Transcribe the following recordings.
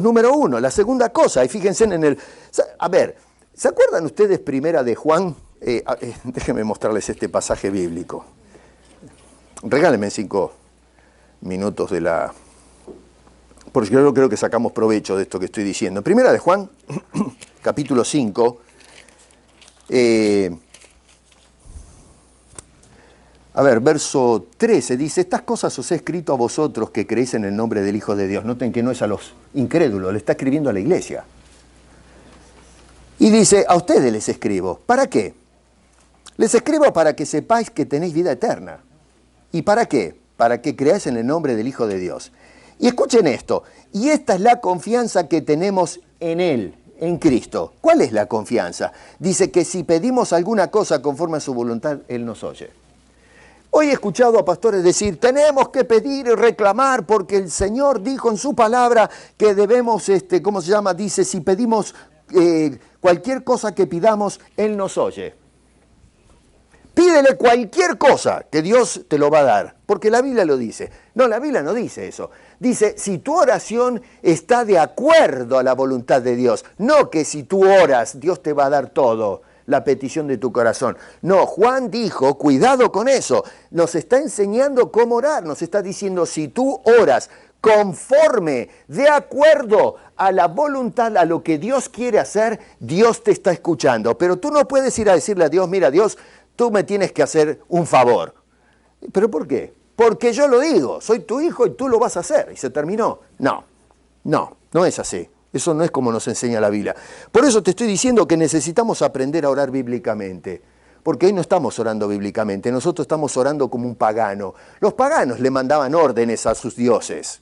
número uno. La segunda cosa, y fíjense en el... A ver, ¿se acuerdan ustedes primera de Juan? Déjenme mostrarles este pasaje bíblico. Regálenme 5 minutos de la... Porque yo creo que sacamos provecho de esto que estoy diciendo. Primera de Juan, capítulo 5. Verso 13 dice: estas cosas os he escrito a vosotros que creéis en el nombre del Hijo de Dios. Noten que no es a los incrédulos, le está escribiendo a la iglesia. Y dice: a ustedes les escribo. ¿Para qué? Les escribo para que sepáis que tenéis vida eterna. ¿Y para qué? Para que creáis en el nombre del Hijo de Dios. Y escuchen esto, y esta es la confianza que tenemos en Él, en Cristo. ¿Cuál es la confianza? Dice que si pedimos alguna cosa conforme a su voluntad, Él nos oye. Hoy he escuchado a pastores decir: tenemos que pedir y reclamar porque el Señor dijo en su palabra que debemos, ¿cómo se llama? Dice, si pedimos cualquier cosa que pidamos, Él nos oye. Pídele cualquier cosa que Dios te lo va a dar, porque la Biblia lo dice. No, la Biblia no dice eso. Dice, si tu oración está de acuerdo a la voluntad de Dios, no que si tú oras, Dios te va a dar todo, la petición de tu corazón. No, Juan dijo, cuidado con eso, nos está enseñando cómo orar, nos está diciendo, si tú oras conforme, de acuerdo a la voluntad, a lo que Dios quiere hacer, Dios te está escuchando. Pero tú no puedes ir a decirle a Dios, mira, Dios, tú me tienes que hacer un favor. ¿Pero por qué? Porque yo lo digo, soy tu hijo y tú lo vas a hacer. Y se terminó. No es así. Eso no es como nos enseña la Biblia. Por eso te estoy diciendo que necesitamos aprender a orar bíblicamente. Porque hoy no estamos orando bíblicamente, nosotros estamos orando como un pagano. Los paganos le mandaban órdenes a sus dioses.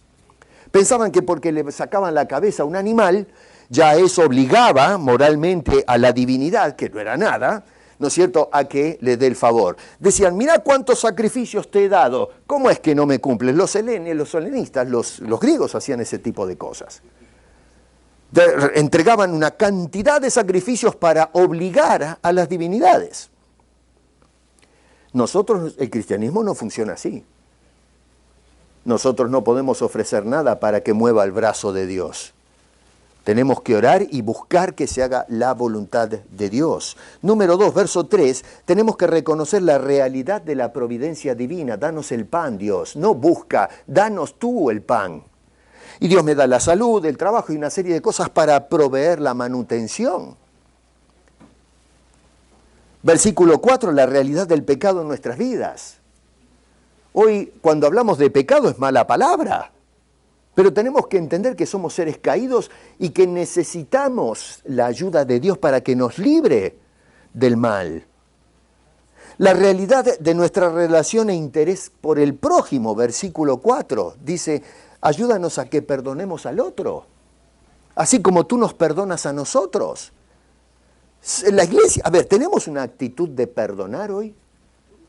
Pensaban que porque le sacaban la cabeza a un animal, ya eso obligaba moralmente a la divinidad, que no era nada, ¿no es cierto?, a que le dé el favor. Decían, mira cuántos sacrificios te he dado, ¿cómo es que no me cumples? Los helenistas, los griegos hacían ese tipo de cosas. Entregaban una cantidad de sacrificios para obligar a las divinidades. Nosotros, el cristianismo no funciona así. Nosotros no podemos ofrecer nada para que mueva el brazo de Dios. Tenemos que orar y buscar que se haga la voluntad de Dios. Número 2, verso 3, tenemos que reconocer la realidad de la providencia divina. Danos el pan, Dios. No busca, danos tú el pan. Y Dios me da la salud, el trabajo y una serie de cosas para proveer la manutención. Versículo 4, la realidad del pecado en nuestras vidas. Hoy, cuando hablamos de pecado, es mala palabra. Pero tenemos que entender que somos seres caídos y que necesitamos la ayuda de Dios para que nos libre del mal. La realidad de nuestra relación e interés por el prójimo, versículo 4, dice, ayúdanos a que perdonemos al otro, así como tú nos perdonas a nosotros. La iglesia, ¿tenemos una actitud de perdonar hoy?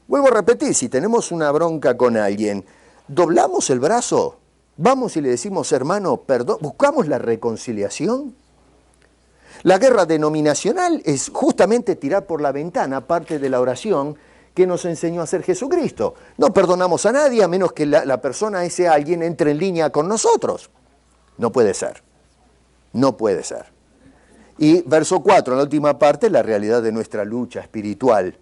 Vuelvo a repetir, si tenemos una bronca con alguien, doblamos el brazo. Vamos y le decimos, hermano, perdón, buscamos la reconciliación. La guerra denominacional es justamente tirar por la ventana parte de la oración que nos enseñó a hacer Jesucristo. No perdonamos a nadie a menos que la persona, ese alguien, entre en línea con nosotros. No puede ser. No puede ser. Y verso 4, en la última parte, la realidad de nuestra lucha espiritual.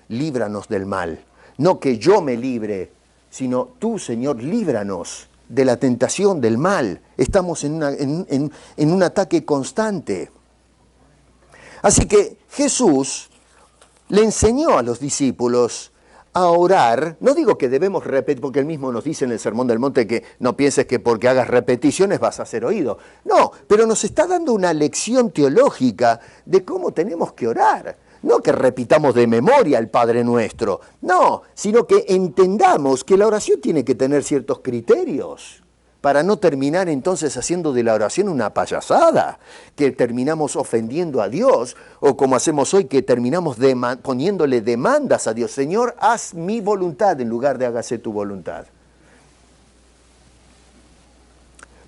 Líbranos del mal. No que yo me libre, sino tú, Señor, líbranos de la tentación, del mal. Estamos en un ataque constante. Así que Jesús le enseñó a los discípulos a orar. No digo que debemos repetir, porque él mismo nos dice en el Sermón del Monte que no pienses que porque hagas repeticiones vas a ser oído. No, pero nos está dando una lección teológica de cómo tenemos que orar. No que repitamos de memoria el Padre Nuestro, no, sino que entendamos que la oración tiene que tener ciertos criterios para no terminar entonces haciendo de la oración una payasada, que terminamos ofendiendo a Dios, o como hacemos hoy, que terminamos poniéndole demandas a Dios. Señor, haz mi voluntad en lugar de hágase tu voluntad.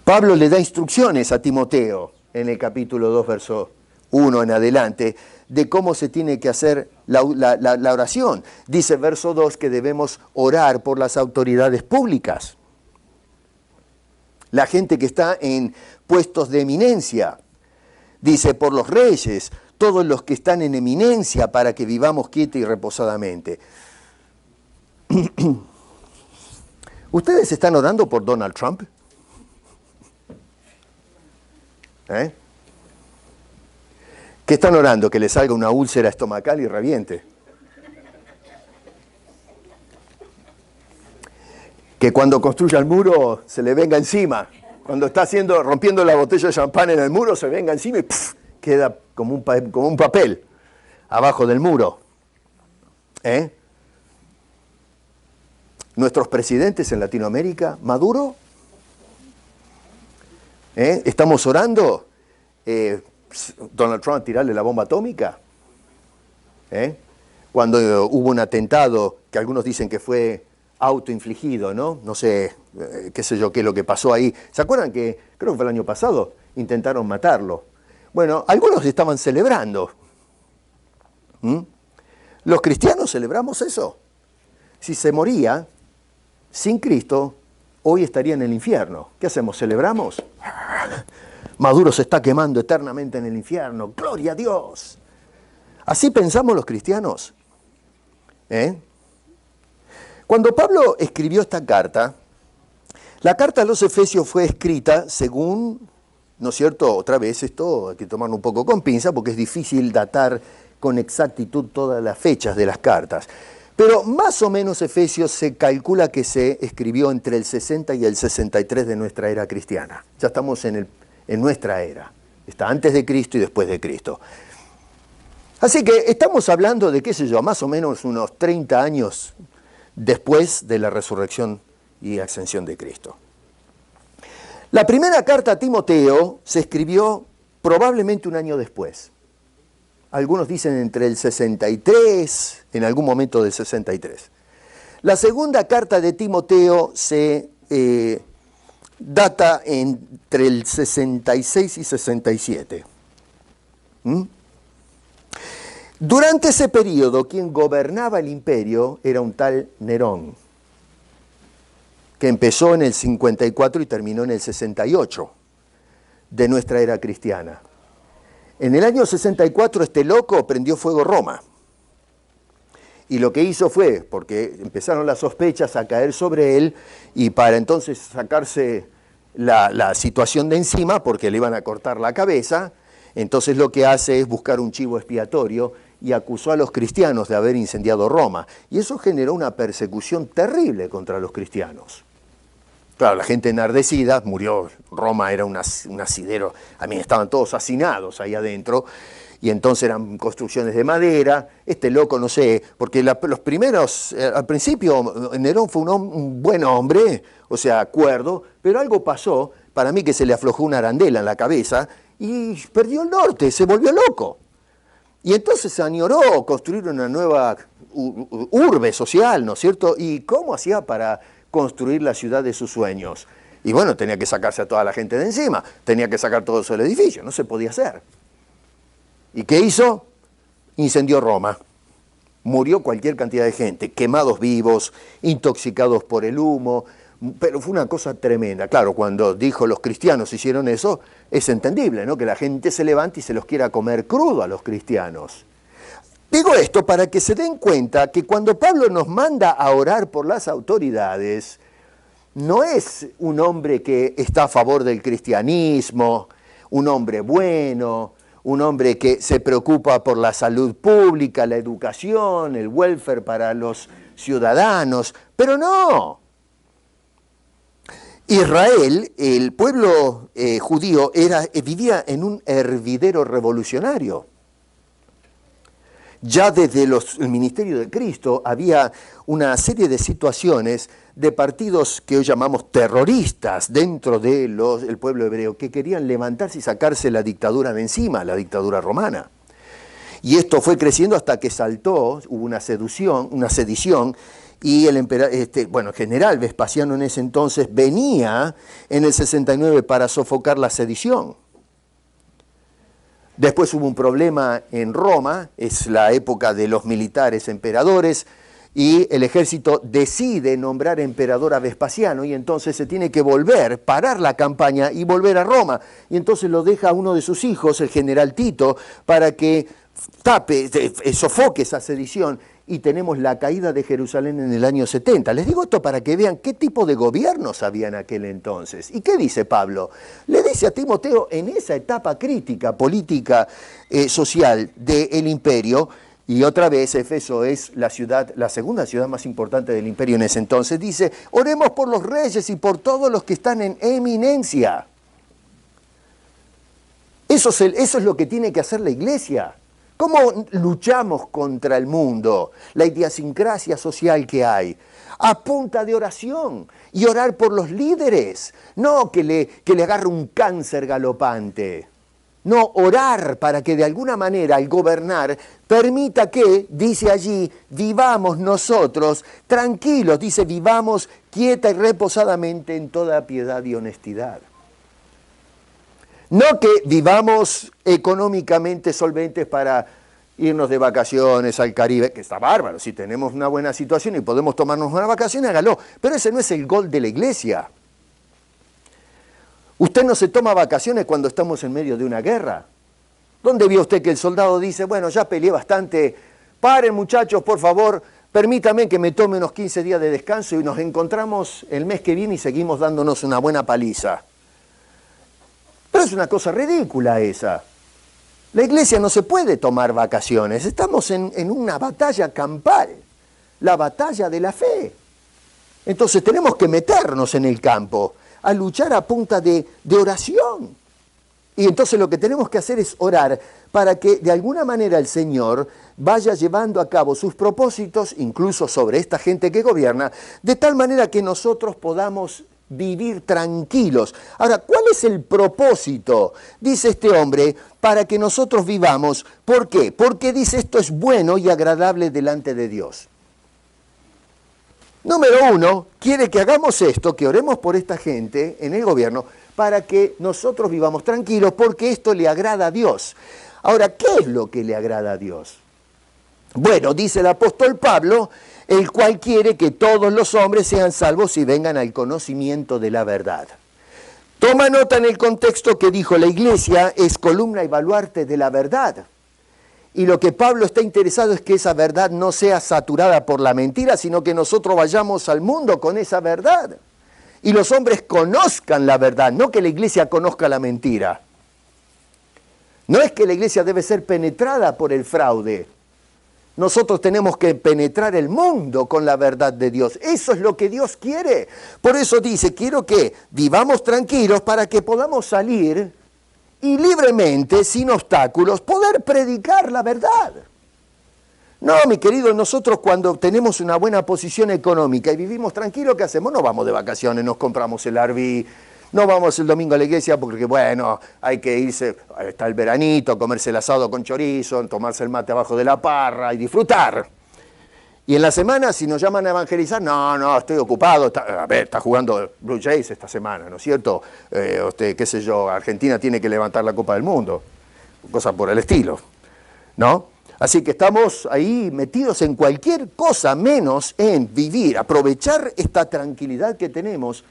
Pablo le da instrucciones a Timoteo en el capítulo 2, verso 1 en adelante, de cómo se tiene que hacer la oración. Dice verso 2 que debemos orar por las autoridades públicas. la gente que está en puestos de eminencia. Dice, por los reyes, todos los que están en eminencia para que vivamos quieta y reposadamente. ¿Ustedes están orando por Donald Trump? ¿Eh? ¿Qué están orando? Que le salga una úlcera estomacal y reviente. Que cuando construya el muro se le venga encima. Cuando está rompiendo la botella de champán en el muro, se venga encima y ¡puf! Queda como un papel abajo del muro. ¿Eh? Nuestros presidentes en Latinoamérica, Maduro, estamos orando, Donald Trump tirarle la bomba atómica, cuando hubo un atentado que algunos dicen que fue autoinfligido, ¿no? No sé, qué sé yo, qué es lo que pasó ahí. ¿Se acuerdan que, creo que fue el año pasado, intentaron matarlo? Bueno, algunos estaban celebrando. ¿Los cristianos celebramos eso? Si se moría sin Cristo, hoy estaría en el infierno. ¿Qué hacemos? ¿Celebramos? Maduro se está quemando eternamente en el infierno. ¡Gloria a Dios! ¿Así pensamos los cristianos? Cuando Pablo escribió esta carta, la carta a los Efesios fue escrita según, ¿no es cierto? Otra vez esto hay que tomarlo un poco con pinza porque es difícil datar con exactitud todas las fechas de las cartas. Pero más o menos Efesios se calcula que se escribió entre el 60 y el 63 de nuestra era cristiana. Ya estamos en nuestra era. Está antes de Cristo y después de Cristo. Así que estamos hablando de, qué sé yo, más o menos unos 30 años después de la resurrección y ascensión de Cristo. La primera carta a Timoteo se escribió probablemente un año después. Algunos dicen entre el 63, en algún momento del 63. La segunda carta de Timoteo se data entre el 66 y 67. Durante ese periodo, quien gobernaba el imperio era un tal Nerón, que empezó en el 54 y terminó en el 68 de nuestra era cristiana. En el año 64 este loco prendió fuego Roma. Y lo que hizo fue, porque empezaron las sospechas a caer sobre él, y para entonces sacarse la situación de encima, porque le iban a cortar la cabeza, entonces lo que hace es buscar un chivo expiatorio y acusó a los cristianos de haber incendiado Roma. Y eso generó una persecución terrible contra los cristianos. Claro, la gente enardecida murió. Roma era un asidero. A mí estaban todos hacinados ahí adentro. Y entonces eran construcciones de madera. Este loco, no sé, porque los primeros, al principio, Nerón fue un buen hombre, o sea, cuerdo, pero algo pasó, para mí que se le aflojó una arandela en la cabeza y perdió el norte, se volvió loco. Y entonces añoró construir una nueva urbe social, ¿no es cierto? ¿Y cómo hacía para construir la ciudad de sus sueños? Y bueno, tenía que sacarse a toda la gente de encima, tenía que sacar todo el edificio, no se podía hacer. ¿Y qué hizo? Incendió Roma. Murió cualquier cantidad de gente, quemados vivos, intoxicados por el humo, pero fue una cosa tremenda. Claro, cuando dijo los cristianos hicieron eso, es entendible, ¿no? Que la gente se levante y se los quiera comer crudo a los cristianos. Digo esto para que se den cuenta que cuando Pablo nos manda a orar por las autoridades, no es un hombre que está a favor del cristianismo, un hombre bueno, un hombre que se preocupa por la salud pública, la educación, el welfare para los ciudadanos, pero no. Israel, el pueblo judío, vivía en un hervidero revolucionario. Ya desde el ministerio de Cristo había una serie de situaciones de partidos que hoy llamamos terroristas dentro del pueblo hebreo, que querían levantarse y sacarse la dictadura de encima, la dictadura romana. Y esto fue creciendo hasta que saltó, hubo una sedición, y el general Vespasiano en ese entonces venía en el 69 para sofocar la sedición. Después hubo un problema en Roma, es la época de los militares emperadores, y el ejército decide nombrar emperador a Vespasiano y entonces se tiene que volver, parar la campaña y volver a Roma. Y entonces lo deja a uno de sus hijos, el general Tito, para que sofoque esa sedición y tenemos la caída de Jerusalén en el año 70. Les digo esto para que vean qué tipo de gobiernos había en aquel entonces. ¿Y qué dice Pablo? Le dice a Timoteo, en esa etapa crítica, política, social del imperio, y otra vez Éfeso es la ciudad, la segunda ciudad más importante del imperio en ese entonces, dice, oremos por los reyes y por todos los que están en eminencia. Eso es lo que tiene que hacer la iglesia. ¿Cómo luchamos contra el mundo, la idiosincrasia social que hay? A punta de oración y orar por los líderes, no que le agarre un cáncer galopante. No, orar para que de alguna manera al gobernar permita que, dice allí, vivamos nosotros tranquilos, dice, vivamos quieta y reposadamente en toda piedad y honestidad. No que vivamos económicamente solventes para irnos de vacaciones al Caribe, que está bárbaro, si tenemos una buena situación y podemos tomarnos una vacación, hágalo, pero ese no es el gol de la iglesia. Usted no se toma vacaciones cuando estamos en medio de una guerra. ¿Dónde vio usted que el soldado dice, bueno, ya peleé bastante, paren muchachos, por favor, permítame que me tome unos 15 días de descanso y nos encontramos el mes que viene y seguimos dándonos una buena paliza? Pero es una cosa ridícula esa. La iglesia no se puede tomar vacaciones, estamos en una batalla campal, la batalla de la fe. Entonces tenemos que meternos en el campo, a luchar a punta de oración. Y entonces lo que tenemos que hacer es orar para que de alguna manera el Señor vaya llevando a cabo sus propósitos, incluso sobre esta gente que gobierna, de tal manera que nosotros podamos vivir tranquilos. Ahora, ¿cuál es el propósito? Dice este hombre, para que nosotros vivamos. ¿Por qué? Porque dice esto es bueno y agradable delante de Dios. Número uno, quiere que hagamos esto, que oremos por esta gente en el gobierno, para que nosotros vivamos tranquilos, porque esto le agrada a Dios. Ahora, ¿qué es lo que le agrada a Dios? Bueno, dice el apóstol Pablo, el cual quiere que todos los hombres sean salvos y vengan al conocimiento de la verdad. Toma nota en el contexto que dijo la iglesia, es columna y baluarte de la verdad. Y lo que Pablo está interesado es que esa verdad no sea saturada por la mentira, sino que nosotros vayamos al mundo con esa verdad. Y los hombres conozcan la verdad, no que la iglesia conozca la mentira. No es que la iglesia debe ser penetrada por el fraude. Nosotros tenemos que penetrar el mundo con la verdad de Dios. Eso es lo que Dios quiere. Por eso dice, quiero que vivamos tranquilos para que podamos salir y libremente, sin obstáculos, poder predicar la verdad. No, mi querido, nosotros cuando tenemos una buena posición económica y vivimos tranquilos, ¿qué hacemos? No vamos de vacaciones, nos compramos el RV, no vamos el domingo a la iglesia porque, bueno, hay que irse, está el veranito, comerse el asado con chorizo, tomarse el mate abajo de la parra y disfrutar. Y en la semana, si nos llaman a evangelizar, no, estoy ocupado, está jugando Blue Jays esta semana, ¿no es cierto? Qué sé yo, Argentina tiene que levantar la Copa del Mundo, cosas por el estilo, ¿no? Así que estamos ahí metidos en cualquier cosa menos en vivir, aprovechar esta tranquilidad que tenemos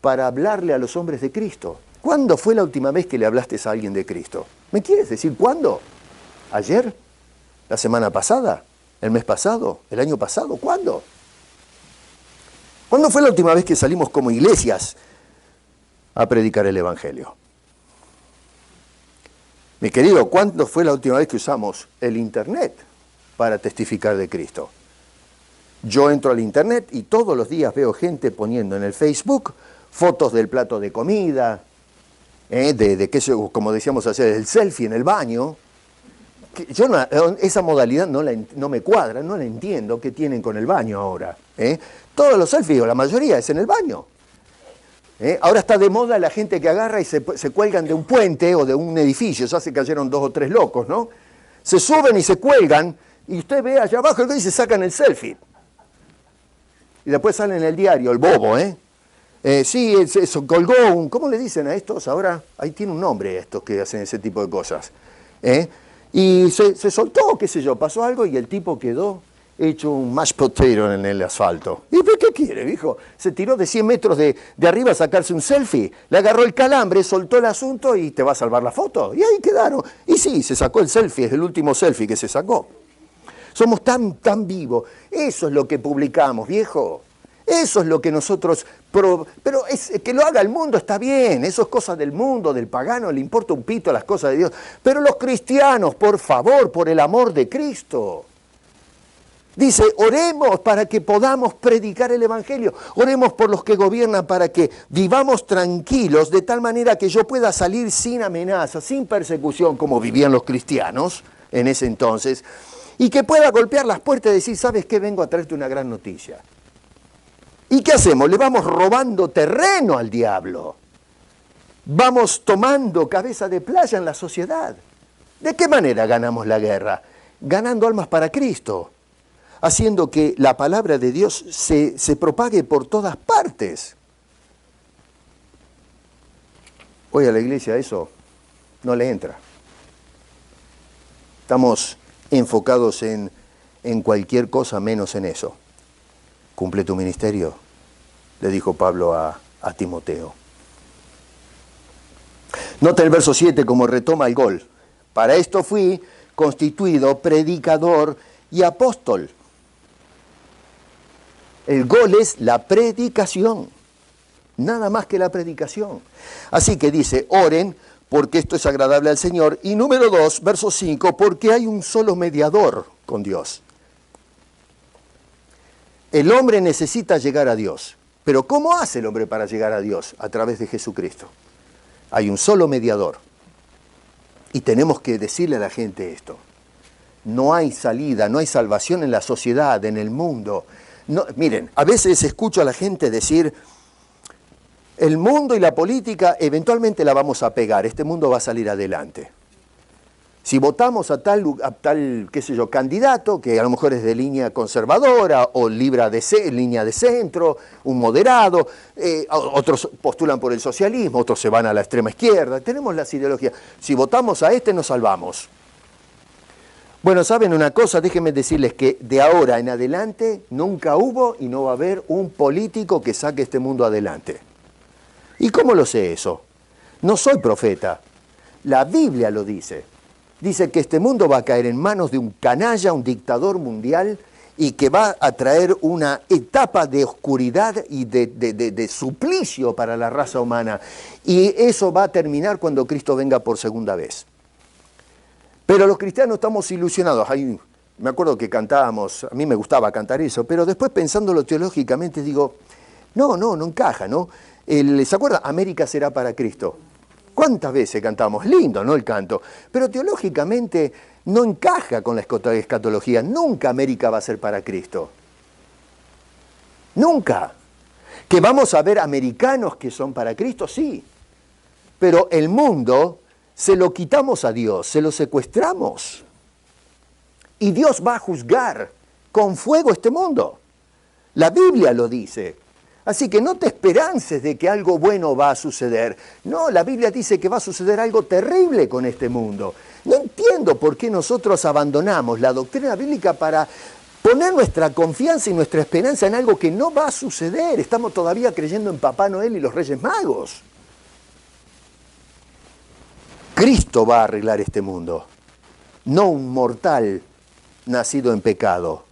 para hablarle a los hombres de Cristo. ¿Cuándo fue la última vez que le hablaste a alguien de Cristo? ¿Me quieres decir cuándo? ¿Ayer? ¿La semana pasada? ¿El mes pasado? ¿El año pasado? ¿Cuándo? ¿Cuándo fue la última vez que salimos como iglesias a predicar el Evangelio? Mi querido, ¿cuándo fue la última vez que usamos el Internet para testificar de Cristo? Yo entro al Internet y todos los días veo gente poniendo en el Facebook fotos del plato de comida, como decíamos ayer, el selfie en el baño. Yo esa modalidad no me cuadra, no la entiendo qué tienen con el baño ahora. Todos los selfies, o la mayoría, es en el baño. Ahora está de moda la gente que agarra y se cuelgan de un puente o de un edificio, ya se cayeron 2 o 3 locos, ¿no? Se suben y se cuelgan, y usted ve allá abajo y se sacan el selfie. Y después sale en el diario, el bobo, sí, eso, colgó ¿cómo le dicen a estos ahora? Ahí tiene un nombre estos que hacen ese tipo de cosas. Y se soltó, qué sé yo, pasó algo y el tipo quedó hecho un mashed potato en el asfalto. ¿Y pues qué quiere, viejo? Se tiró de 100 metros de arriba a sacarse un selfie, le agarró el calambre, soltó el asunto y te va a salvar la foto. Y ahí quedaron. Y sí, se sacó el selfie, es el último selfie que se sacó. Somos tan vivos. Eso es lo que publicamos, viejo. Eso es lo que nosotros... Pero que lo haga el mundo está bien. Eso es cosa del mundo, del pagano, le importa un pito las cosas de Dios. Pero los cristianos, por favor, por el amor de Cristo. Dice, oremos para que podamos predicar el Evangelio. Oremos por los que gobiernan para que vivamos tranquilos, de tal manera que yo pueda salir sin amenaza, sin persecución, como vivían los cristianos en ese entonces, y que pueda golpear las puertas y decir, ¿sabes qué? Vengo a traerte una gran noticia. ¿Y qué hacemos? Le vamos robando terreno al diablo. Vamos tomando cabeza de playa en la sociedad. ¿De qué manera ganamos la guerra? Ganando almas para Cristo, haciendo que la palabra de Dios se propague por todas partes. Hoy a la iglesia eso no le entra. Estamos enfocados en cualquier cosa menos en eso. Cumple tu ministerio, le dijo Pablo a Timoteo. Nota el verso 7 como retoma el gol. Para esto fui constituido predicador y apóstol. El gol es la predicación, nada más que la predicación. Así que dice, oren porque esto es agradable al Señor. Y número 2, verso 5, porque hay un solo mediador con Dios. El hombre necesita llegar a Dios. Pero ¿cómo hace el hombre para llegar a Dios? A través de Jesucristo. Hay un solo mediador. Y tenemos que decirle a la gente esto. No hay salida, no hay salvación en la sociedad, en el mundo. No, miren, a veces escucho a la gente decir, el mundo y la política eventualmente la vamos a pegar, este mundo va a salir adelante. Si votamos a tal, qué sé yo, candidato, que a lo mejor es de línea conservadora o línea de centro, un moderado, otros postulan por el socialismo, otros se van a la extrema izquierda, tenemos las ideologías. Si votamos a este nos salvamos. Bueno, ¿saben una cosa? Déjenme decirles que de ahora en adelante nunca hubo y no va a haber un político que saque este mundo adelante. ¿Y cómo lo sé eso? No soy profeta. La Biblia lo dice. Dice que este mundo va a caer en manos de un canalla, un dictador mundial, y que va a traer una etapa de oscuridad y de suplicio para la raza humana. Y eso va a terminar cuando Cristo venga por segunda vez. Pero los cristianos estamos ilusionados. Me acuerdo que cantábamos, a mí me gustaba cantar eso, pero después pensándolo teológicamente digo, no encaja, ¿no? ¿Se acuerda? América será para Cristo. ¿Cuántas veces cantamos? Lindo, ¿no? El canto. Pero teológicamente no encaja con la escatología. Nunca América va a ser para Cristo. Nunca. ¿Que vamos a ver americanos que son para Cristo? Sí. Pero el mundo se lo quitamos a Dios, se lo secuestramos. Y Dios va a juzgar con fuego este mundo. La Biblia lo dice. Así que no te esperances de que algo bueno va a suceder. No, la Biblia dice que va a suceder algo terrible con este mundo. No entiendo por qué nosotros abandonamos la doctrina bíblica para poner nuestra confianza y nuestra esperanza en algo que no va a suceder. Estamos todavía creyendo en Papá Noel y los Reyes Magos. Cristo va a arreglar este mundo, no un mortal nacido en pecado.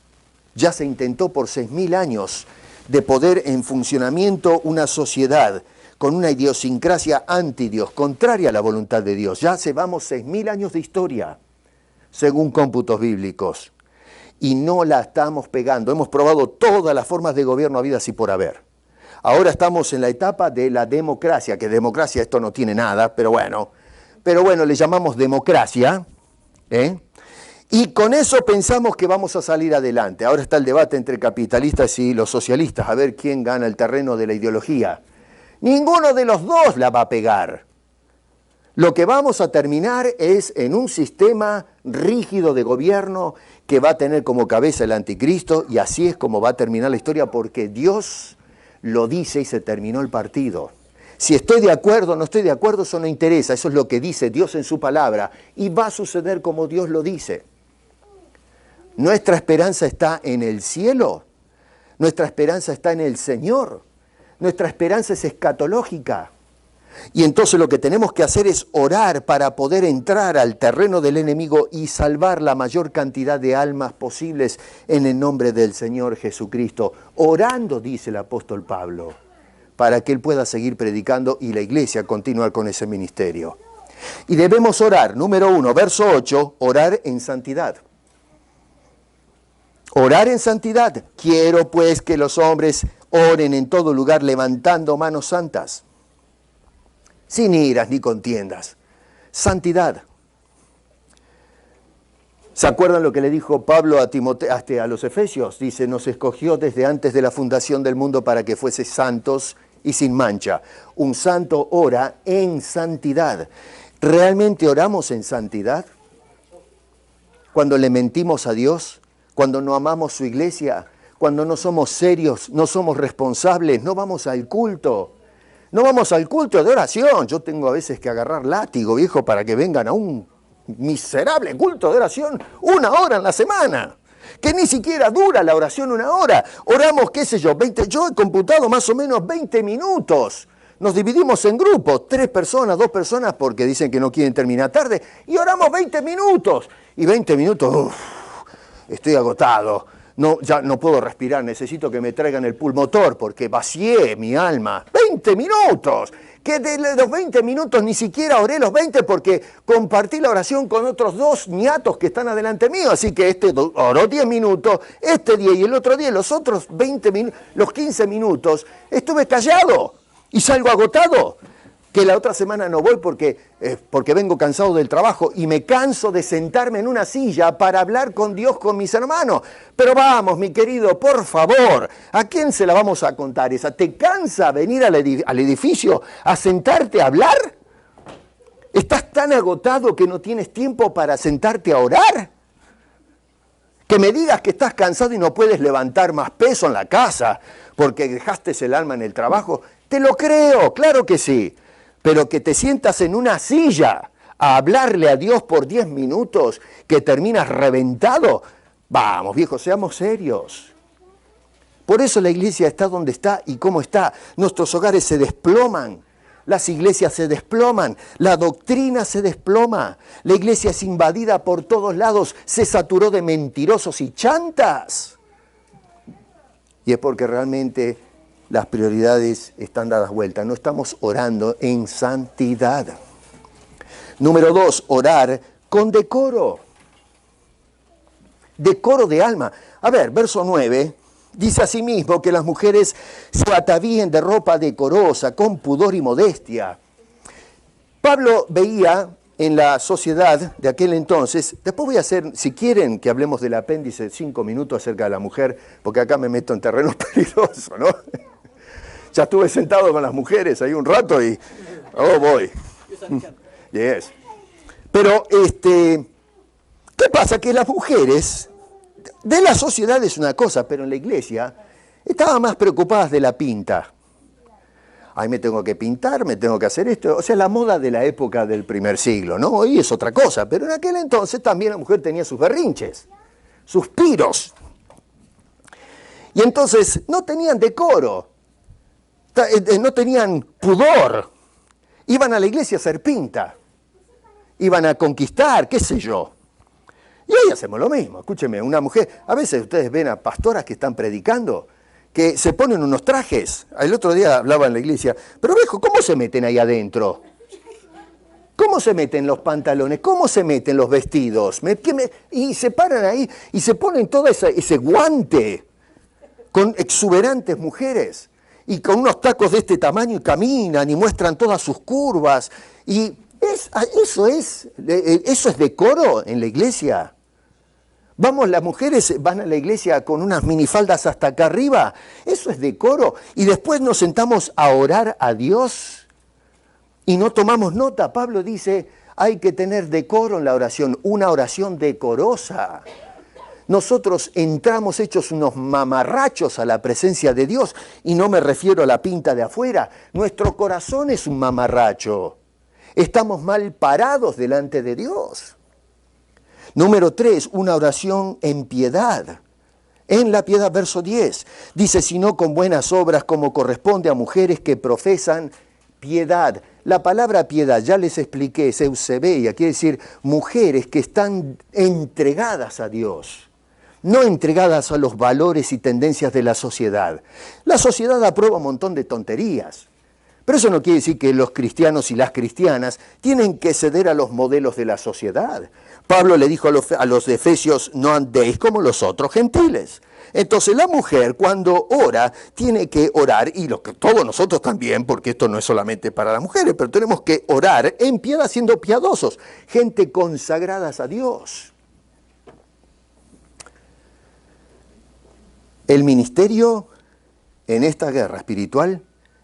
Ya se intentó por 6.000 años de poner en funcionamiento una sociedad con una idiosincrasia anti-Dios, contraria a la voluntad de Dios. Ya llevamos 6.000 años de historia, según cómputos bíblicos, y no la estamos pegando. Hemos probado todas las formas de gobierno habidas y por haber. Ahora estamos en la etapa de la democracia, que democracia esto no tiene nada, pero bueno, le llamamos democracia, ¿eh? Y con eso pensamos que vamos a salir adelante. Ahora está el debate entre capitalistas y los socialistas, a ver quién gana el terreno de la ideología. Ninguno de los dos la va a pegar. Lo que vamos a terminar es en un sistema rígido de gobierno que va a tener como cabeza el anticristo, y así es como va a terminar la historia, porque Dios lo dice y se terminó el partido. Si estoy de acuerdo o no estoy de acuerdo, eso no interesa. Eso es lo que dice Dios en su palabra, y va a suceder como Dios lo dice. Nuestra esperanza está en el cielo. Nuestra esperanza está en el Señor. Nuestra esperanza es escatológica. Y entonces lo que tenemos que hacer es orar para poder entrar al terreno del enemigo y salvar la mayor cantidad de almas posibles en el nombre del Señor Jesucristo. Orando, dice el apóstol Pablo, para que Él pueda seguir predicando y la iglesia continuar con ese ministerio. Y debemos orar, número 1, verso 8, orar en santidad. Orar en santidad. Quiero pues que los hombres oren en todo lugar levantando manos santas, sin iras ni contiendas. Santidad. ¿Se acuerdan lo que le dijo Pablo a los Efesios? Dice, nos escogió desde antes de la fundación del mundo para que fuese santos y sin mancha. Un santo ora en santidad. ¿Realmente oramos en santidad? Cuando le mentimos a Dios, cuando no amamos su iglesia, cuando no somos serios, no somos responsables, no vamos al culto. No vamos al culto de oración. Yo tengo a veces que agarrar látigo, viejo, para que vengan a un miserable culto de oración 1 hora en la semana. Que ni siquiera dura la oración 1 hora. Oramos, qué sé yo, 20, yo he computado más o menos 20 minutos. Nos dividimos en grupos, 3 personas, 2 personas, porque dicen que no quieren terminar tarde, y oramos 20 minutos. Y 20 minutos, estoy agotado. No, ya no puedo respirar, necesito que me traigan el pulmotor porque vacié mi alma. 20 minutos, que de los 20 minutos ni siquiera oré los 20 porque compartí la oración con otros 2 ñatos que están adelante mío. Así que este oró 10 minutos, este 10 y el otro 10, los otros 20 minutos, los 15 minutos, estuve callado y salgo agotado. Que la otra semana no voy porque vengo cansado del trabajo y me canso de sentarme en una silla para hablar con Dios, con mis hermanos. Pero vamos, mi querido, por favor, ¿a quién se la vamos a contar esa? ¿Te cansa venir al edificio a sentarte a hablar? ¿Estás tan agotado que no tienes tiempo para sentarte a orar? Que me digas que estás cansado y no puedes levantar más peso en la casa porque dejaste el alma en el trabajo. Te lo creo, claro que sí. Pero que te sientas en una silla a hablarle a Dios por 10 minutos, que terminas reventado. Vamos, viejo, seamos serios. Por eso la iglesia está donde está y cómo está. Nuestros hogares se desploman, las iglesias se desploman, la doctrina se desploma, la iglesia es invadida por todos lados, se saturó de mentirosos y chantas. Y es porque realmente las prioridades están dadas vueltas. No estamos orando en santidad. Número 2, orar con decoro. Decoro de alma. A ver, verso 9, dice asimismo que las mujeres se atavíen de ropa decorosa, con pudor y modestia. Pablo veía en la sociedad de aquel entonces, después voy a hacer, si quieren que hablemos del apéndice 5 minutos acerca de la mujer, porque acá me meto en terreno peligroso, ¿no? Ya estuve sentado con las mujeres ahí un rato y... Oh, voy. Yes. Pero, ¿qué pasa? Que las mujeres de la sociedad es una cosa, pero en la iglesia estaban más preocupadas de la pinta. Ay, me tengo que pintar, me tengo que hacer esto. O sea, la moda de la época del primer siglo, ¿no? Hoy es otra cosa, pero en aquel entonces también la mujer tenía sus berrinches, sus piros. Y entonces no tenían decoro. No tenían pudor, iban a la iglesia a hacer pinta, iban a conquistar, qué sé yo. Y hoy hacemos lo mismo, escúcheme, una mujer, a veces ustedes ven a pastoras que están predicando, que se ponen unos trajes, el otro día hablaba en la iglesia, pero viejo, ¿cómo se meten ahí adentro? ¿Cómo se meten los pantalones? ¿Cómo se meten los vestidos? Y se paran ahí y se ponen todo ese guante con exuberantes mujeres. Y con unos tacos de este tamaño y caminan y muestran todas sus curvas. Y eso es decoro en la iglesia. Vamos, las mujeres van a la iglesia con unas minifaldas hasta acá arriba. Eso es decoro. Y después nos sentamos a orar a Dios y no tomamos nota. Pablo dice, hay que tener decoro en la oración, una oración decorosa. Nosotros entramos hechos unos mamarrachos a la presencia de Dios, y no me refiero a la pinta de afuera. Nuestro corazón es un mamarracho. Estamos mal parados delante de Dios. Número 3, una oración en piedad. En la piedad, verso 10, dice, sino con buenas obras como corresponde a mujeres que profesan piedad. La palabra piedad, ya les expliqué, es eusebeia, quiere decir mujeres que están entregadas a Dios, no entregadas a los valores y tendencias de la sociedad. La sociedad aprueba un montón de tonterías, pero eso no quiere decir que los cristianos y las cristianas tienen que ceder a los modelos de la sociedad. Pablo le dijo a los efesios, no andéis como los otros gentiles. Entonces la mujer cuando ora tiene que orar, y todos nosotros también, porque esto no es solamente para las mujeres, pero tenemos que orar en piedad siendo piadosos, gente consagradas a Dios. El ministerio en esta guerra espiritual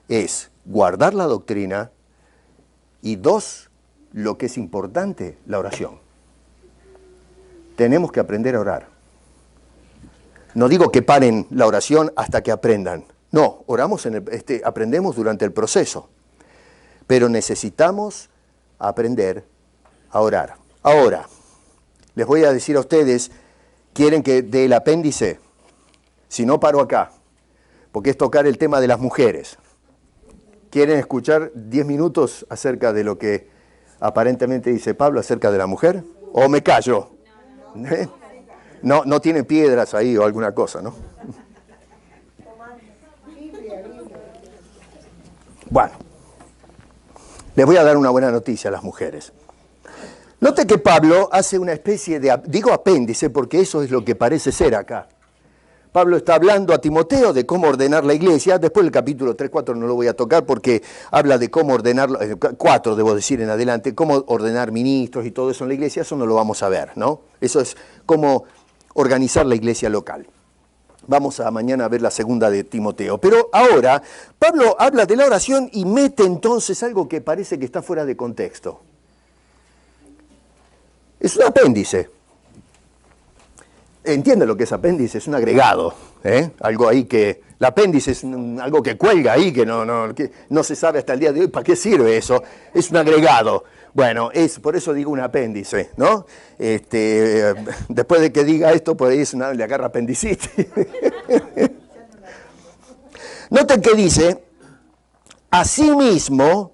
es guardar la doctrina y 2, lo que es importante, la oración. Tenemos que aprender a orar. No digo que paren la oración hasta que aprendan. No, oramos aprendemos durante el proceso. Pero necesitamos aprender a orar. Ahora, les voy a decir a ustedes, ¿quieren que dé el apéndice? Si no, paro acá, porque es tocar el tema de las mujeres. ¿Quieren escuchar 10 minutos acerca de lo que aparentemente dice Pablo acerca de la mujer? ¿O me callo? No tiene piedras ahí o alguna cosa, ¿no? Bueno, les voy a dar una buena noticia a las mujeres. Note que Pablo hace una especie de, digo apéndice porque eso es lo que parece ser acá. Pablo está hablando a Timoteo de cómo ordenar la iglesia. Después el capítulo 3, 4 no lo voy a tocar porque habla de cómo ordenar, 4 debo decir en adelante, cómo ordenar ministros y todo eso en la iglesia. Eso no lo vamos a ver, ¿no? Eso es cómo organizar la iglesia local. Vamos a mañana a ver la segunda de Timoteo. Pero ahora Pablo habla de la oración y mete entonces algo que parece que está fuera de contexto. Es un apéndice. Entiende lo que es apéndice, es un agregado, algo ahí que, el apéndice es algo que cuelga ahí, que no se sabe hasta el día de hoy para qué sirve eso, es un agregado. Bueno, por eso digo un apéndice, ¿no? Después de que diga esto, por ahí le agarra apendicitis. Noten que dice, asimismo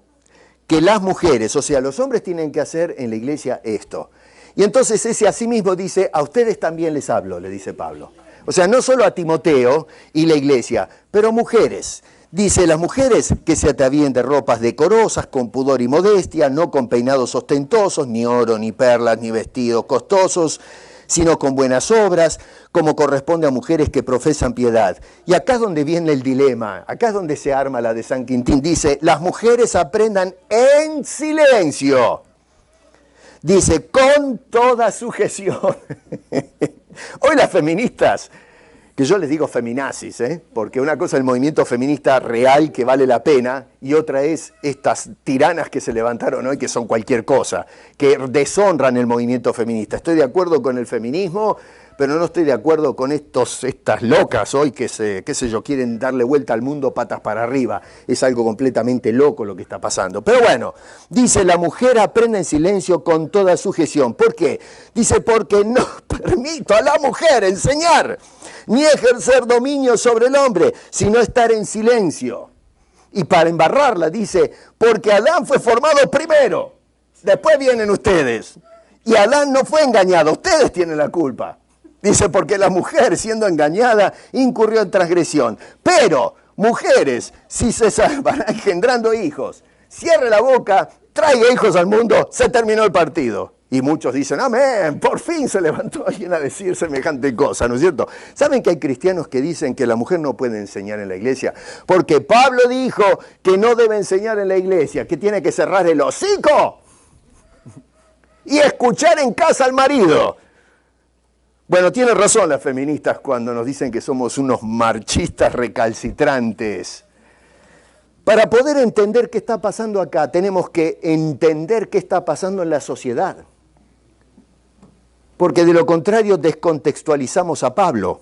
que las mujeres, o sea, los hombres tienen que hacer en la iglesia esto. Y entonces ese asimismo dice, a ustedes también les hablo, le dice Pablo. O sea, no solo a Timoteo y la iglesia, pero mujeres. Dice, las mujeres que se atavíen de ropas decorosas, con pudor y modestia, no con peinados ostentosos, ni oro, ni perlas, ni vestidos costosos, sino con buenas obras, como corresponde a mujeres que profesan piedad. Y acá es donde viene el dilema, acá es donde se arma la de San Quintín. Dice, las mujeres aprendan en silencio. Dice, con toda sujeción. Hoy las feministas, que yo les digo feminazis, porque una cosa es el movimiento feminista real que vale la pena, y otra es estas tiranas que se levantaron hoy que son cualquier cosa, que deshonran el movimiento feminista. Estoy de acuerdo con el feminismo, pero no estoy de acuerdo con estas locas hoy que qué sé yo, quieren darle vuelta al mundo patas para arriba. Es algo completamente loco lo que está pasando. Pero bueno, dice, la mujer aprende en silencio con toda sujeción. ¿Por qué? Dice, porque no permito a la mujer enseñar, ni ejercer dominio sobre el hombre, sino estar en silencio. Y para embarrarla dice, porque Adán fue formado primero, después vienen ustedes. Y Adán no fue engañado, ustedes tienen la culpa. Dice, porque la mujer, siendo engañada, incurrió en transgresión. Pero, mujeres, si se van engendrando hijos, cierre la boca, traiga hijos al mundo, se terminó el partido. Y muchos dicen, amén, por fin se levantó alguien a decir semejante cosa, ¿no es cierto? ¿Saben que hay cristianos que dicen que la mujer no puede enseñar en la iglesia? Porque Pablo dijo que no debe enseñar en la iglesia, que tiene que cerrar el hocico y escuchar en casa al marido. Bueno, tienen razón las feministas cuando nos dicen que somos unos marchistas recalcitrantes. Para poder entender qué está pasando acá, tenemos que entender qué está pasando en la sociedad. Porque de lo contrario descontextualizamos a Pablo.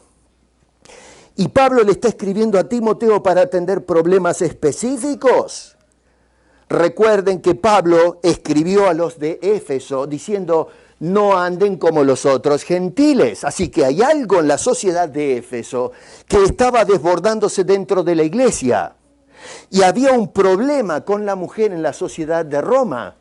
Y Pablo le está escribiendo a Timoteo para atender problemas específicos. Recuerden que Pablo escribió a los de Éfeso diciendo, no anden como los otros gentiles. Así que hay algo en la sociedad de Éfeso que estaba desbordándose dentro de la iglesia. Y había un problema con la mujer en la sociedad de Roma,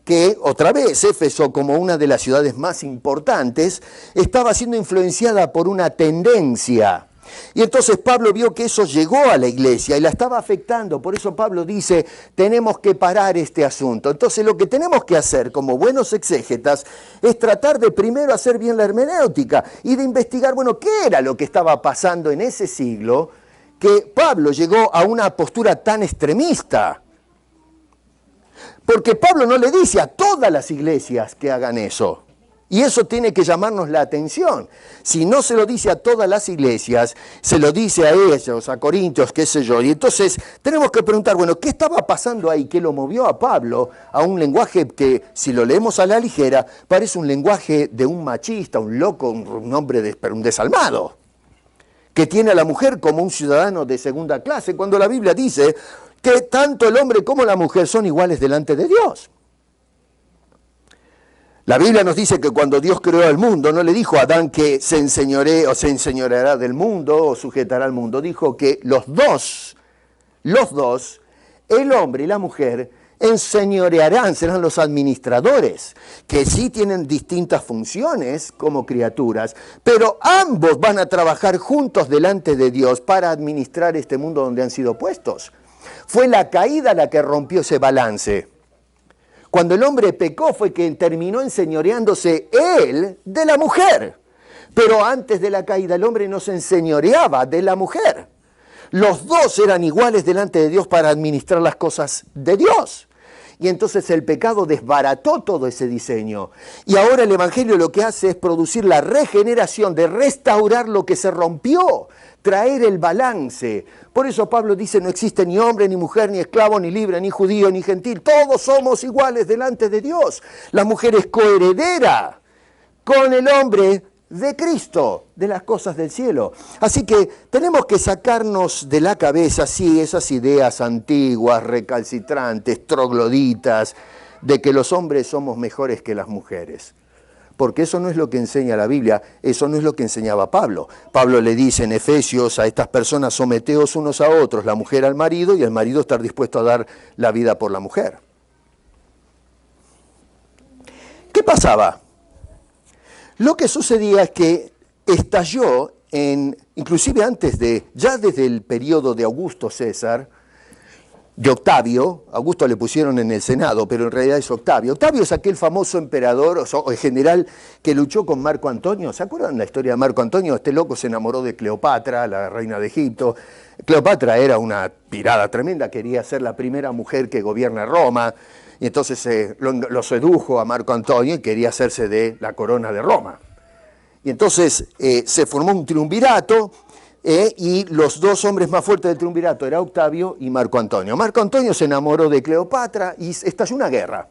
que otra vez Éfeso, como una de las ciudades más importantes, estaba siendo influenciada por una tendencia. Y entonces Pablo vio que eso llegó a la iglesia y la estaba afectando. Por eso Pablo dice, tenemos que parar este asunto. Entonces lo que tenemos que hacer como buenos exégetas es tratar de primero hacer bien la hermenéutica y de investigar, bueno, qué era lo que estaba pasando en ese siglo que Pablo llegó a una postura tan extremista. Porque Pablo no le dice a todas las iglesias que hagan eso. Y eso tiene que llamarnos la atención. Si no se lo dice a todas las iglesias, se lo dice a ellos, a Corintios, qué sé yo. Y entonces tenemos que preguntar, bueno, ¿qué estaba pasando ahí? ¿Qué lo movió a Pablo a un lenguaje que, si lo leemos a la ligera, parece un lenguaje de un machista, un loco, un hombre un desalmado, que tiene a la mujer como un ciudadano de segunda clase, cuando la Biblia dice que tanto el hombre como la mujer son iguales delante de Dios. La Biblia nos dice que cuando Dios creó el mundo, no le dijo a Adán que se enseñoree o se enseñoreará del mundo o sujetará al mundo. Dijo que los dos, el hombre y la mujer, enseñorearán, serán los administradores, que sí tienen distintas funciones como criaturas, pero ambos van a trabajar juntos delante de Dios para administrar este mundo donde han sido puestos. Fue la caída la que rompió ese balance. Cuando el hombre pecó fue que terminó enseñoreándose él de la mujer. Pero antes de la caída el hombre no se enseñoreaba de la mujer. Los dos eran iguales delante de Dios para administrar las cosas de Dios. Y entonces el pecado desbarató todo ese diseño. Y ahora el Evangelio lo que hace es producir la regeneración, de restaurar lo que se rompió, traer el balance. Por eso Pablo dice, no existe ni hombre, ni mujer, ni esclavo, ni libre, ni judío, ni gentil. Todos somos iguales delante de Dios. La mujer es coheredera con el hombre de Cristo, de las cosas del cielo. Así que tenemos que sacarnos de la cabeza, sí, esas ideas antiguas, recalcitrantes, trogloditas, de que los hombres somos mejores que las mujeres. Porque eso no es lo que enseña la Biblia, eso no es lo que enseñaba Pablo. Pablo le dice en Efesios a estas personas, someteos unos a otros, la mujer al marido y el marido estar dispuesto a dar la vida por la mujer. ¿Qué pasaba? Lo que sucedía es que estalló, inclusive ya desde el periodo de Augusto César, de Octavio, Augusto le pusieron en el Senado, pero en realidad es Octavio. Octavio es aquel famoso emperador o general que luchó con Marco Antonio. ¿Se acuerdan la historia de Marco Antonio? Este loco se enamoró de Cleopatra, la reina de Egipto. Cleopatra era una pirada tremenda, quería ser la primera mujer que gobierna Roma. Y entonces lo sedujo a Marco Antonio y quería hacerse de la corona de Roma. Y entonces se formó un triunvirato y los dos hombres más fuertes del triunvirato eran Octavio y Marco Antonio. Marco Antonio se enamoró de Cleopatra y estalló una guerra.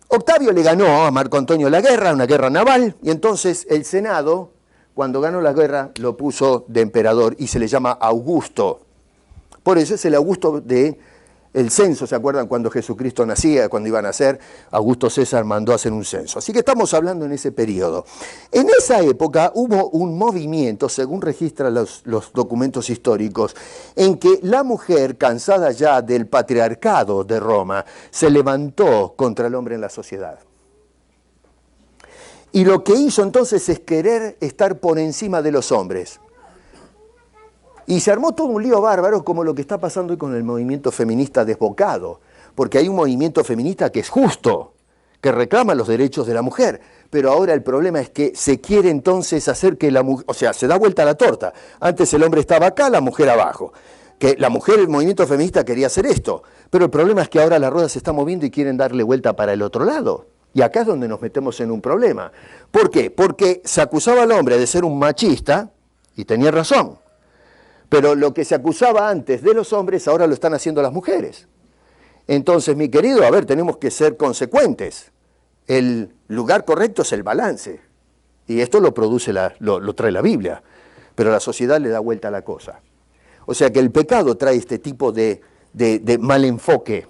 Octavio le ganó a Marco Antonio la guerra, una guerra naval, y entonces el Senado, cuando ganó la guerra, lo puso de emperador y se le llama Augusto. Por eso es el Augusto el censo. ¿Se acuerdan cuando Jesucristo nacía, cuando iba a nacer? Augusto César mandó a hacer un censo. Así que estamos hablando en ese periodo. En esa época hubo un movimiento, según registran los documentos históricos, en que la mujer, cansada ya del patriarcado de Roma, se levantó contra el hombre en la sociedad. Y lo que hizo entonces es querer estar por encima de los hombres. Y se armó todo un lío bárbaro, como lo que está pasando hoy con el movimiento feminista desbocado, porque hay un movimiento feminista que es justo, que reclama los derechos de la mujer, pero ahora el problema es que se quiere entonces hacer que la mujer, o sea, se da vuelta la torta. Antes el hombre estaba acá, la mujer abajo. Que la mujer, el movimiento feminista quería hacer esto, pero el problema es que ahora la rueda se está moviendo y quieren darle vuelta para el otro lado. Y acá es donde nos metemos en un problema. ¿Por qué? Porque se acusaba al hombre de ser un machista, y tenía razón. Pero lo que se acusaba antes de los hombres, ahora lo están haciendo las mujeres. Entonces, mi querido, a ver, tenemos que ser consecuentes. El lugar correcto es el balance. Y esto lo trae la Biblia. Pero la sociedad le da vuelta a la cosa. O sea que el pecado trae este tipo de de mal enfoque.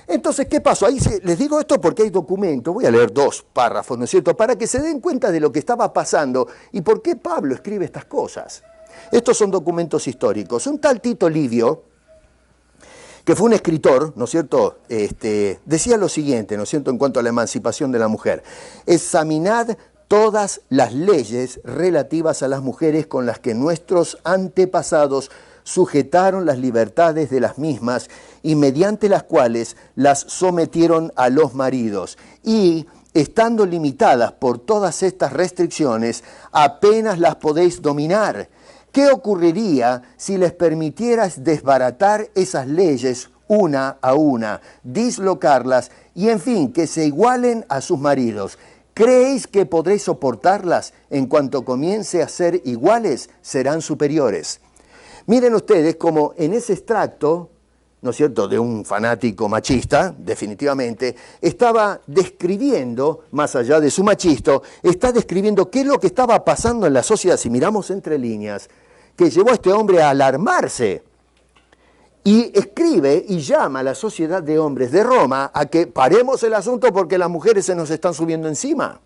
Entonces, ¿qué pasó? Ahí les digo esto porque hay documentos, voy a leer 2 párrafos, ¿no es cierto?, para que se den cuenta de lo que estaba pasando y por qué Pablo escribe estas cosas. Estos son documentos históricos. Un tal Tito Livio, que fue un escritor, ¿no es cierto?, decía lo siguiente, ¿no es cierto?, en cuanto a la emancipación de la mujer: examinad todas las leyes relativas a las mujeres con las que nuestros antepasados sujetaron las libertades de las mismas y mediante las cuales las sometieron a los maridos. Y, estando limitadas por todas estas restricciones, apenas las podéis dominar. ¿Qué ocurriría si les permitierais desbaratar esas leyes una a una, dislocarlas y, en fin, que se igualen a sus maridos? ¿Creéis que podréis soportarlas? En cuanto comience a ser iguales, serán superiores. Miren ustedes cómo en ese extracto, ¿no es cierto?, de un fanático machista, definitivamente, estaba describiendo, más allá de su machismo, está describiendo qué es lo que estaba pasando en la sociedad, si miramos entre líneas, que llevó a este hombre a alarmarse. Y escribe y llama a la sociedad de hombres de Roma a que paremos el asunto porque las mujeres se nos están subiendo encima.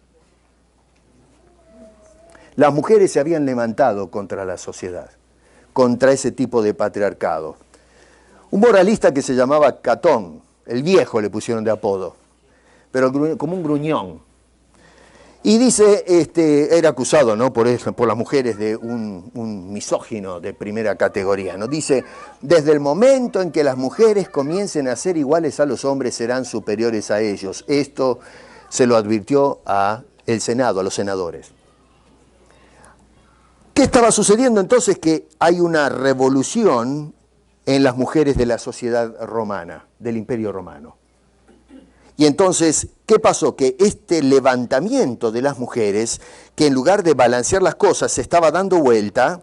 Las mujeres se habían levantado contra la sociedad, contra ese tipo de patriarcado. Un moralista que se llamaba Catón, el viejo le pusieron de apodo, pero como un gruñón. Y dice, era acusado, ¿no?, por las mujeres de un misógino de primera categoría, ¿no? Dice: desde el momento en que las mujeres comiencen a ser iguales a los hombres, serán superiores a ellos. Esto se lo advirtió al Senado, a los senadores. ¿Qué estaba sucediendo entonces? Que hay una revolución en las mujeres de la sociedad romana, del Imperio Romano. Y entonces, ¿qué pasó? Que este levantamiento de las mujeres, que en lugar de balancear las cosas se estaba dando vuelta,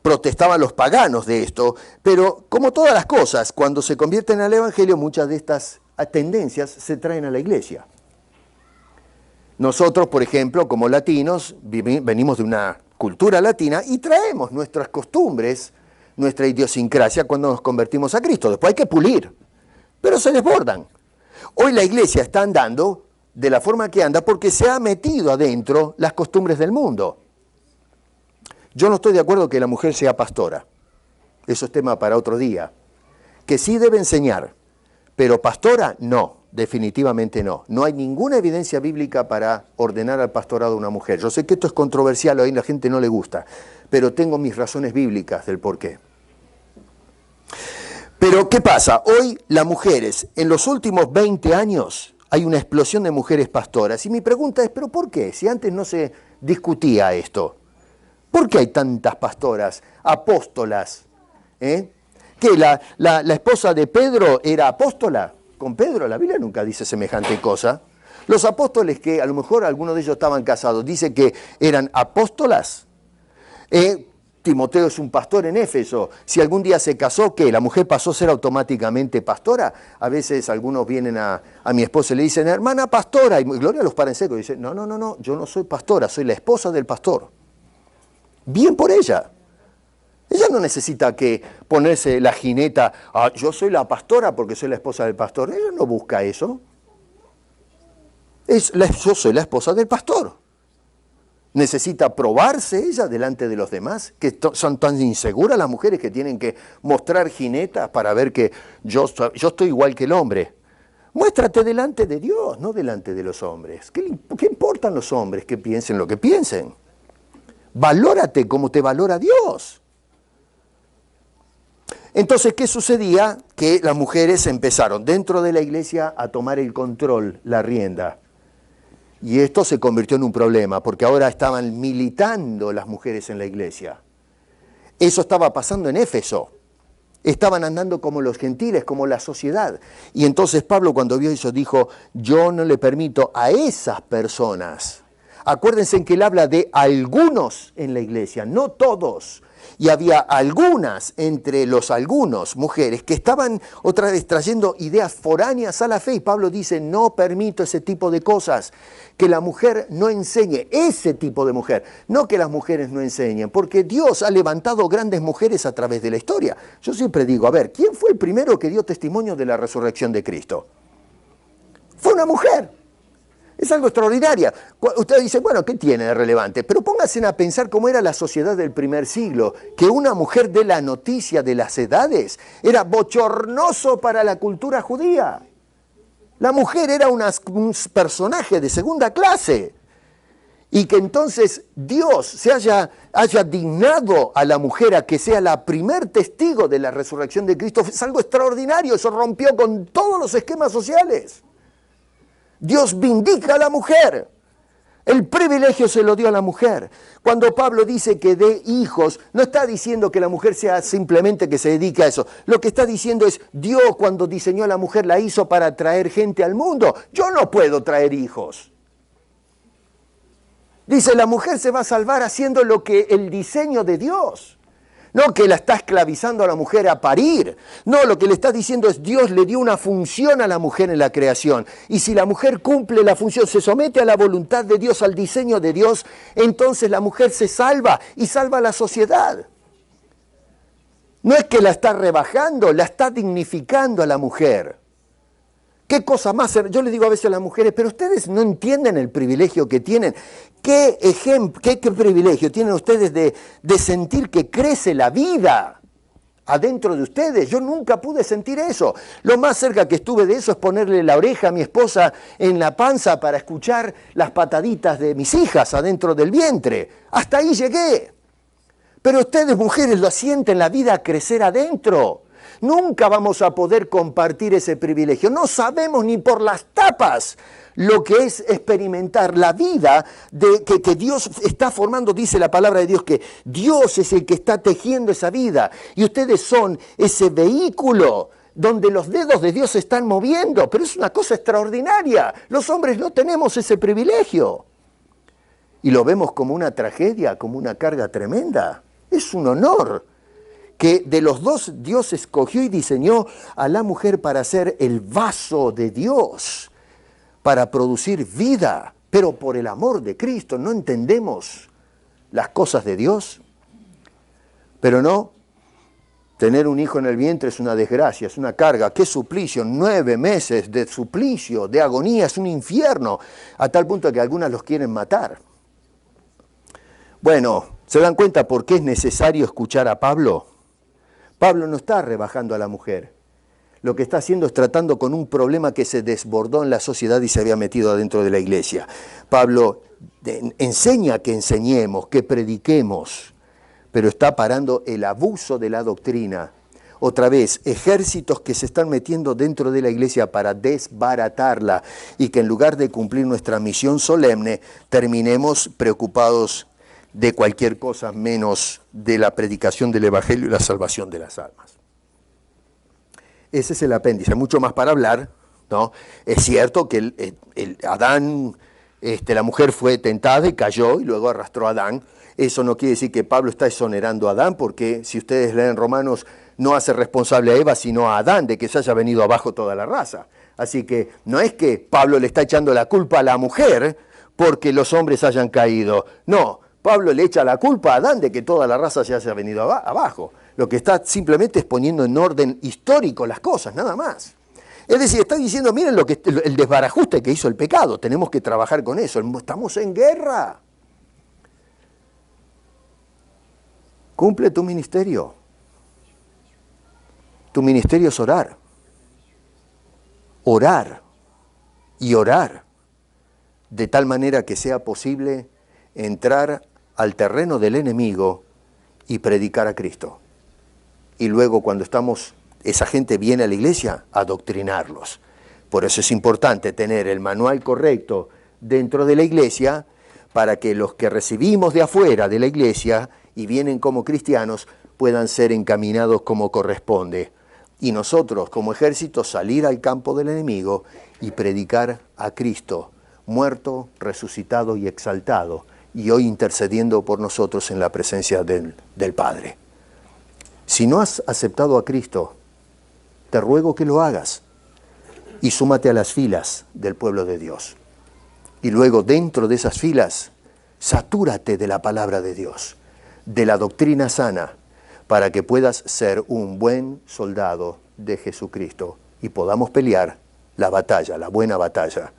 protestaban los paganos de esto, pero como todas las cosas, cuando se convierten al Evangelio, muchas de estas tendencias se traen a la iglesia. Nosotros, por ejemplo, como latinos, venimos de una cultura latina y traemos nuestras costumbres, nuestra idiosincrasia cuando nos convertimos a Cristo. Después hay que pulir, pero se desbordan. Hoy la iglesia está andando de la forma que anda porque se ha metido adentro las costumbres del mundo. Yo no estoy de acuerdo que la mujer sea pastora. Eso es tema para otro día. Que sí debe enseñar, pero pastora no, definitivamente no. No hay ninguna evidencia bíblica para ordenar al pastorado a una mujer. Yo sé que esto es controversial, hoy a la gente no le gusta, pero tengo mis razones bíblicas del porqué. Pero, ¿qué pasa? Hoy las mujeres, en los últimos 20 años, hay una explosión de mujeres pastoras. Y mi pregunta es, ¿pero por qué? Si antes no se discutía esto. ¿Por qué hay tantas pastoras, apóstolas? ¿Que la esposa de Pedro era apóstola? Con Pedro la Biblia nunca dice semejante cosa. Los apóstoles, que a lo mejor algunos de ellos estaban casados, dice que eran apóstolas. Timoteo es un pastor en Éfeso. Si algún día se casó, ¿qué? ¿La mujer pasó a ser automáticamente pastora? A veces algunos vienen a mi esposa y le dicen, hermana pastora, y Gloria los para en seco y dice, no, yo no soy pastora, soy la esposa del pastor. Bien por ella. Ella no necesita que ponerse la jineta, yo soy la pastora porque soy la esposa del pastor. Ella no busca eso. Yo soy la esposa del pastor. ¿Necesita probarse ella delante de los demás? ¿Que son tan inseguras las mujeres que tienen que mostrar jinetas para ver que yo estoy igual que el hombre? Muéstrate delante de Dios, no delante de los hombres. ¿Qué importan los hombres que piensen lo que piensen? Valórate como te valora Dios. Entonces, ¿qué sucedía? Que las mujeres empezaron dentro de la iglesia a tomar el control, la rienda. Y esto se convirtió en un problema, porque ahora estaban militando las mujeres en la iglesia. Eso estaba pasando en Éfeso. Estaban andando como los gentiles, como la sociedad. Y entonces Pablo, cuando vio eso, dijo, yo no le permito a esas personas. Acuérdense que él habla de algunos en la iglesia, no todos. Y había algunas, entre los algunos, mujeres que estaban otra vez trayendo ideas foráneas a la fe. Y Pablo dice, no permito ese tipo de cosas, que la mujer no enseñe, ese tipo de mujer, no que las mujeres no enseñen, porque Dios ha levantado grandes mujeres a través de la historia. Yo siempre digo, a ver, ¿quién fue el primero que dio testimonio de la resurrección de Cristo? Fue una mujer. Es algo extraordinario. Usted dice, bueno, ¿qué tiene de relevante? Pero pónganse a pensar cómo era la sociedad del primer siglo, que una mujer dé la noticia de las edades era bochornoso para la cultura judía. La mujer era un personaje de segunda clase. Y que entonces Dios se haya dignado a la mujer a que sea la primer testigo de la resurrección de Cristo es algo extraordinario. Eso rompió con todos los esquemas sociales. Dios vindica a la mujer. El privilegio se lo dio a la mujer. Cuando Pablo dice que dé hijos, no está diciendo que la mujer sea simplemente que se dedique a eso. Lo que está diciendo es, Dios cuando diseñó a la mujer la hizo para traer gente al mundo. Yo no puedo traer hijos. Dice, la mujer se va a salvar haciendo lo que el diseño de Dios. No que la está esclavizando a la mujer a parir. No, lo que le está diciendo es Dios le dio una función a la mujer en la creación. Y si la mujer cumple la función, se somete a la voluntad de Dios, al diseño de Dios, entonces la mujer se salva y salva a la sociedad. No es que la está rebajando, la está dignificando a la mujer. ¿Qué cosa más? Yo le digo a veces a las mujeres, pero ustedes no entienden el privilegio que tienen. ¿Qué privilegio tienen ustedes de sentir que crece la vida adentro de ustedes? Yo nunca pude sentir eso. Lo más cerca que estuve de eso es ponerle la oreja a mi esposa en la panza para escuchar las pataditas de mis hijas adentro del vientre. Hasta ahí llegué. Pero ustedes, mujeres, lo sienten la vida crecer adentro. Nunca vamos a poder compartir ese privilegio. No sabemos ni por las tapas lo que es experimentar la vida que Dios está formando. Dice la palabra de Dios que Dios es el que está tejiendo esa vida. Y ustedes son ese vehículo donde los dedos de Dios se están moviendo. Pero es una cosa extraordinaria. Los hombres no tenemos ese privilegio. Y lo vemos como una tragedia, como una carga tremenda. Es un honor que de los dos Dios escogió y diseñó a la mujer para ser el vaso de Dios, para producir vida, pero por el amor de Cristo no entendemos las cosas de Dios. Pero no, tener un hijo en el vientre es una desgracia, es una carga. ¡Qué suplicio! 9 meses de suplicio, de agonía, es un infierno, a tal punto que algunas los quieren matar. Bueno, ¿se dan cuenta por qué es necesario escuchar a Pablo? Pablo no está rebajando a la mujer. Lo que está haciendo es tratando con un problema que se desbordó en la sociedad y se había metido adentro de la iglesia. Pablo enseña que enseñemos, que prediquemos, pero está parando el abuso de la doctrina. Otra vez, ejércitos que se están metiendo dentro de la iglesia para desbaratarla y que en lugar de cumplir nuestra misión solemne, terminemos preocupados de cualquier cosa menos de la predicación del Evangelio y la salvación de las almas. Ese es el apéndice, hay mucho más para hablar, ¿no? Es cierto que Adán, la mujer fue tentada y cayó y luego arrastró a Adán. Eso no quiere decir que Pablo está exonerando a Adán, porque si ustedes leen Romanos, no hace responsable a Eva, sino a Adán, de que se haya venido abajo toda la raza. Así que no es que Pablo le está echando la culpa a la mujer porque los hombres hayan caído, no. Pablo le echa la culpa a Adán de que toda la raza se haya venido abajo. Lo que está simplemente es poniendo en orden histórico las cosas, nada más. Es decir, está diciendo, miren el desbarajuste que hizo el pecado, tenemos que trabajar con eso, estamos en guerra. Cumple tu ministerio. Tu ministerio es orar. Orar y orar, de tal manera que sea posible entrar al terreno del enemigo y predicar a Cristo. Y luego cuando esa gente viene a la iglesia, a adoctrinarlos. Por eso es importante tener el manual correcto dentro de la iglesia para que los que recibimos de afuera de la iglesia y vienen como cristianos puedan ser encaminados como corresponde. Y nosotros como ejército salir al campo del enemigo y predicar a Cristo, muerto, resucitado y exaltado, y hoy intercediendo por nosotros en la presencia del Padre. Si no has aceptado a Cristo, te ruego que lo hagas y súmate a las filas del pueblo de Dios. Y luego dentro de esas filas, satúrate de la palabra de Dios, de la doctrina sana, para que puedas ser un buen soldado de Jesucristo y podamos pelear la batalla, la buena batalla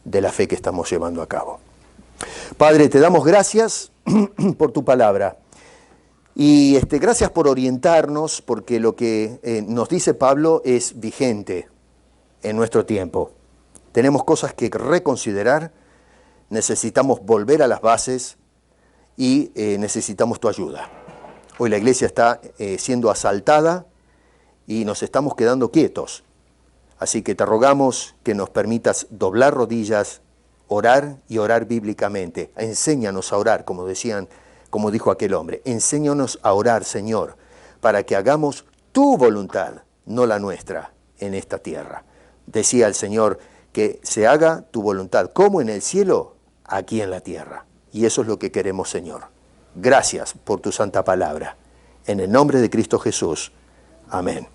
de la fe que estamos llevando a cabo. Padre, te damos gracias por tu palabra y gracias por orientarnos, porque lo que nos dice Pablo es vigente en nuestro tiempo. Tenemos cosas que reconsiderar, necesitamos volver a las bases y necesitamos tu ayuda. Hoy la iglesia está siendo asaltada y nos estamos quedando quietos. Así que te rogamos que nos permitas doblar rodillas, orar y orar bíblicamente. Enséñanos a orar, como dijo aquel hombre. Enséñanos a orar, Señor, para que hagamos tu voluntad, no la nuestra, en esta tierra. Decía el Señor que se haga tu voluntad, como en el cielo, aquí en la tierra. Y eso es lo que queremos, Señor. Gracias por tu santa palabra. En el nombre de Cristo Jesús. Amén.